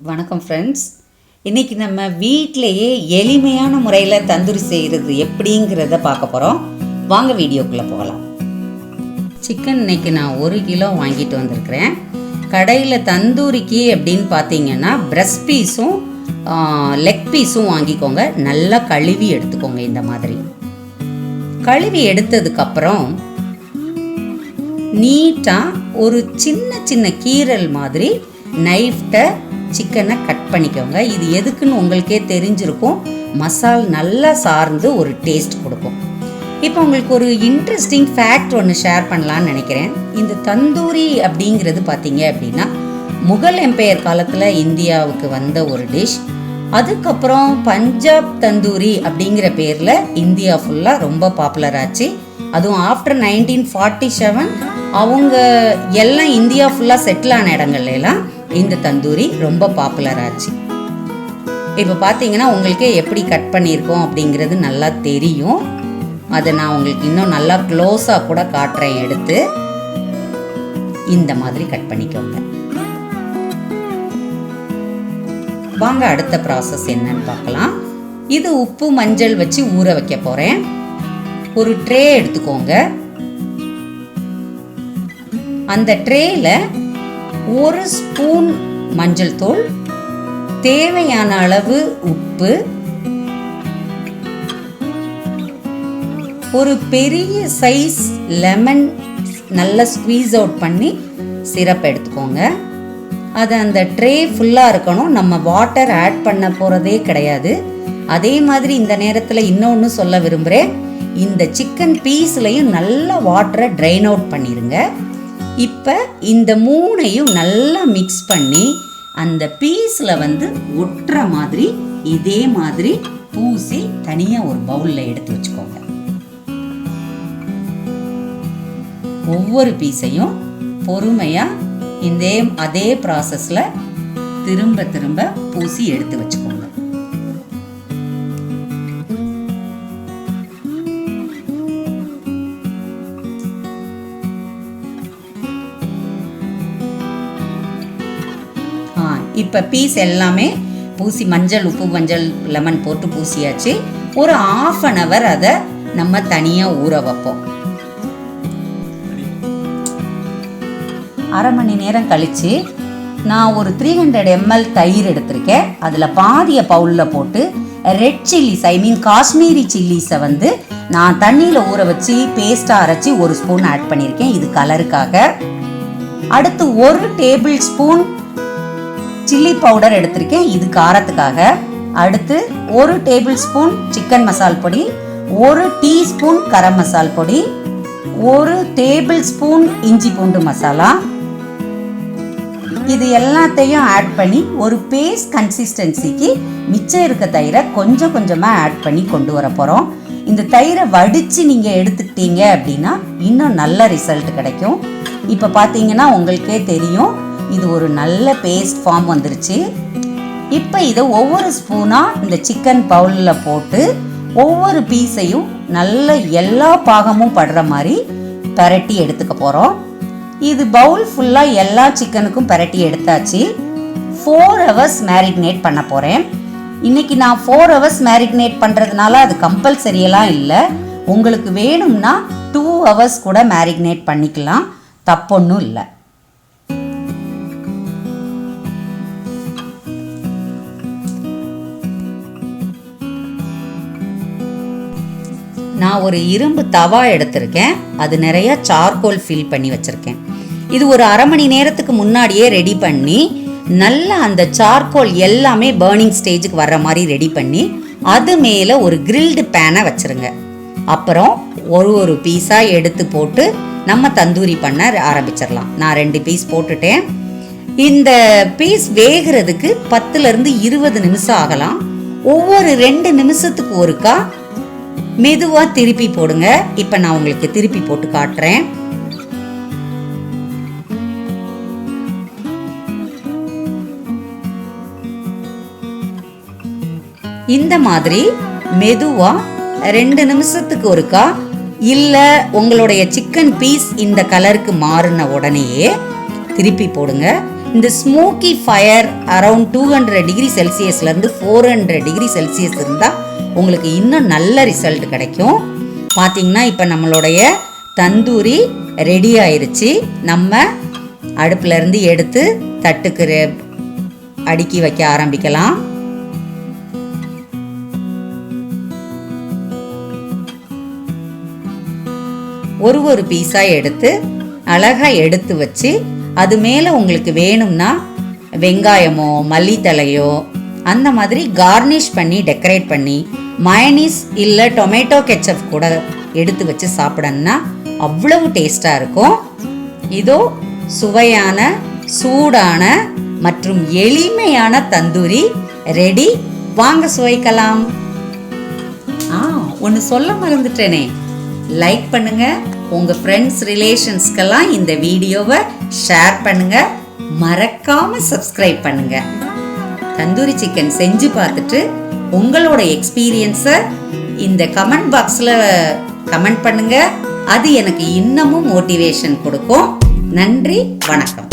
வணக்கம் ஃப்ரெண்ட்ஸ். இன்றைக்கி நம்ம வீட்டிலையே எளிமையான முறையில் தந்தூரி செய்கிறது எப்படிங்கிறத பார்க்க போகிறோம். வாங்க வீடியோக்குள்ளே போகலாம். சிக்கன் இன்றைக்கி நான் 1 கிலோ வாங்கிட்டு வந்திருக்கிறேன். கடையில் தந்தூரிக்கு அப்படின்னு பார்த்தீங்கன்னா பிரஸ்ட் பீஸும் லெக் பீஸும் வாங்கிக்கோங்க. நல்லா கழுவி எடுத்துக்கோங்க. இந்த மாதிரி கழுவி எடுத்ததுக்கப்புறம் நீட்டாக ஒரு சின்ன சின்ன கீரல் மாதிரி நைஃப்ட சிக்கனை கட் பண்ணிக்கோங்க. இது எதுக்குன்னு உங்களுக்கே தெரிஞ்சிருக்கும். மசால் நல்லா சார்ந்து ஒரு டேஸ்ட் கொடுக்கும். இப்போ உங்களுக்கு ஒரு இன்ட்ரெஸ்டிங் ஃபேக்ட் ஒன்று ஷேர் பண்ணலான்னு நினைக்கிறேன். இந்த தந்தூரி அப்படிங்கிறது பார்த்தீங்க அப்படின்னா முகல் எம்பையர் காலத்தில் இந்தியாவுக்கு வந்த ஒரு டிஷ். அதுக்கப்புறம் பஞ்சாப் தந்தூரி அப்படிங்கிற பேரில் இந்தியா ஃபுல்லாக ரொம்ப பாப்புலர் ஆச்சு. அதுவும் ஆஃப்டர் 1947 அவங்க எல்லாம் இந்தியா ஃபுல்லாக செட்டில் ஆன இடங்கள்லாம் இந்த தந்தூரி ரொம்ப பாப்புலர் ஆச்சு. இப்போ பார்த்தீங்கன்னா உங்களுக்கே எப்படி கட் பண்ணியிருக்கோம் அப்படிங்கிறது நல்லா தெரியும். அதை நான் உங்களுக்கு இன்னும் நல்லா க்ளோஸாக கூட காட்டுறேன். எடுத்து இந்த மாதிரி கட் பண்ணிக்கோங்க. வாங்க அடுத்த ப்ராசஸ் என்னன்னு பார்க்கலாம். இது உப்பு மஞ்சள் வச்சு ஊற வைக்க போகிறேன். ஒரு ட்ரே எடுத்துக்கோங்க. அந்த ட்ரேல 1 ஸ்பூன் மஞ்சள் தூள், தேவையான அளவு உப்பு, ஒரு பெரிய சைஸ் லெமன் நல்லா ஸ்குவீஸ் அவுட் பண்ணி சிரப் எடுத்துக்கோங்க. அது அந்த ட்ரே ஃபுல்லாக இருக்கணும். நம்ம வாட்டர் ஆட் பண்ண போகிறதே கிடையாது. அதே மாதிரி இந்த நேரத்தில் இன்னொன்று சொல்ல விரும்புகிறேன். இந்த சிக்கன் பீஸ்லையும் நல்லா வாட்டரை ட்ரைன் அவுட் பண்ணிடுங்க. இப்போ இந்த 3ஐயும் நல்லா மிக்ஸ் பண்ணி அந்த பீஸில் ஒட்டுற மாதிரி இதே மாதிரி பூசி தனியாக ஒரு பவுலில் எடுத்து வச்சுக்கோங்க. ஒவ்வொரு பீஸையும் பொறுமையாக அதே ப்ராசஸில் திரும்ப திரும்ப பூசி எடுத்து வச்சுக்கோங்க. இப்போ பீஸ் எல்லாமே பூசி உப்பு மஞ்சள் லெமன் போட்டு பூசியாச்சு. ஒரு 1/2 hour அதை நம்ம தனியாக ஊற வைப்போம். 1/2 மணி நேரம் கழித்து நான் ஒரு 300 ml தயிர் எடுத்திருக்கேன். அதில் பாதியை பவுலில் போட்டு ரெட் சில்லிஸ் காஷ்மீரி சில்லிஸை நான் தண்ணியில் ஊற வச்சு பேஸ்ட்டாக அரைச்சி 1 ஸ்பூன் ஆட் பண்ணியிருக்கேன். இது கலருக்காக. அடுத்து 1 டேபிள் ஸ்பூன் சில்லி பவுடர் எடுத்திருக்கேன். இது காரத்துக்காக. அடுத்து 1 டேபிள் ஸ்பூன் சிக்கன் மசால் பொடி, 1 டீஸ்பூன் கரம் மசால் பொடி, 1 டேபிள் ஸ்பூன் இஞ்சி பூண்டு மசாலா. இது எல்லாத்தையும் ஆட் பண்ணி ஒரு பேஸ்ட் கன்சிஸ்டன்சிக்கு மிச்சம் இருக்க தயிரை கொஞ்சம் கொஞ்சமாக ஆட் பண்ணி கொண்டு வர போகிறோம். இந்த தயிரை வடித்து நீங்கள் எடுத்துக்கிட்டீங்க அப்படின்னா இன்னும் நல்ல ரிசல்ட் கிடைக்கும். இப்போ பார்த்தீங்கன்னா உங்களுக்கே தெரியும், இது ஒரு நல்ல பேஸ்ட் ஃபார்ம் வந்துருச்சு. இப்போ இதை ஒவ்வொரு ஸ்பூனாக இந்த சிக்கன் பவுலில் போட்டு ஒவ்வொரு பீஸையும் நல்ல எல்லா பாகமும் படுற மாதிரி பரட்டி எடுத்துக்க போகிறோம். இது பவுல் ஃபுல்லாக எல்லா சிக்கனுக்கும் பரட்டி எடுத்தாச்சு. 4 hours மேரினேட் பண்ண போகிறேன். இன்றைக்கி நான் 4 hours மேரினேட் பண்ணுறதுனால அது கம்பல்சரியெல்லாம் இல்லை. உங்களுக்கு வேணும்னா 2 hours கூட மேரினேட் பண்ணிக்கலாம். தப்பொன்னும் இல்லை. நான் ஒரு இரும்பு தவா எடுத்திருக்கேன். அது நிறைய சார்கோல் ஃபில் பண்ணி வச்சுருக்கேன். இது ஒரு 1/2 மணி நேரத்துக்கு முன்னாடியே ரெடி பண்ணி நல்லா அந்த சார்கோல் எல்லாமே பர்னிங் ஸ்டேஜுக்கு வர்ற மாதிரி ரெடி பண்ணி அது மேலே ஒரு கிரில்டு பேனை வச்சுருங்க. அப்புறம் ஒரு பீஸாக எடுத்து போட்டு நம்ம தந்தூரி பண்ண ஆரம்பிச்சிடலாம். நான் 2 பீஸ் போட்டுட்டேன். இந்த பீஸ் வேகிறதுக்கு 10 to 20 நிமிஷம் ஆகலாம். ஒவ்வொரு 2 நிமிஷத்துக்கு ஒருக்கா மெதுவாக திருப்பி போடுங்க. இப்போ நான் உங்களுக்கு திருப்பி போட்டு காட்டுறேன். இந்த மாதிரி மெதுவாக 2 நிமிஷத்துக்கு ஒருக்கா, இல்லை உங்களுடைய சிக்கன் பீஸ் இந்த கலருக்கு மாறின உடனேயே திருப்பி போடுங்க. இந்த ஸ்மோக்கி ஃபயர் அரவுண்ட் 200 டிகிரி செல்சியஸ்லேருந்து 400 டிகிரி செல்சியஸ் இருந்தால் உங்களுக்கு இன்னும் நல்ல ரிசல்ட் கிடைக்கும். பார்த்தீங்கன்னா இப்போ நம்மளுடைய தந்தூரி ரெடி ஆயிருச்சு. நம்ம அடுப்புலேருந்து எடுத்து தட்டுக்கு அடுக்கி வைக்க ஆரம்பிக்கலாம். ஒரு பீஸாக எடுத்து அழகாக எடுத்து வச்சு அது மேலே உங்களுக்கு வேணும்னா வெங்காயமோ மல்லித்தலையோ அந்த மாதிரி கார்னிஷ் பண்ணி டெக்கரேட் பண்ணி மயனீஸ் இல்லை டொமேட்டோ கெச்சப் கூட எடுத்து வச்சு சாப்பிடணும்னா அவ்வளவு டேஸ்டாக இருக்கும். இதோ சுவையான சூடான மற்றும் எளிமையான தந்தூரி ரெடி. வாங்க சுவைக்கலாம். ஒன்று சொல்ல மறந்துட்டேனே, லைக் பண்ணுங்க, உங்க ஃப்ரெண்ட்ஸ் ரிலேஷன்ஸ்க்கெல்லாம் இந்த வீடியோவை ஷேர் பண்ணுங்க, மறக்காம சப்ஸ்கிரைப் பண்ணுங்க. தந்தூரி சிக்கன் செஞ்சு பார்த்துட்டு உங்களோட எக்ஸ்பீரியன்ஸை இந்த கமெண்ட் பாக்ஸில் கமெண்ட் பண்ணுங்க. அது எனக்கு இன்னமும் மோட்டிவேஷன் கொடுக்கும். நன்றி, வணக்கம்.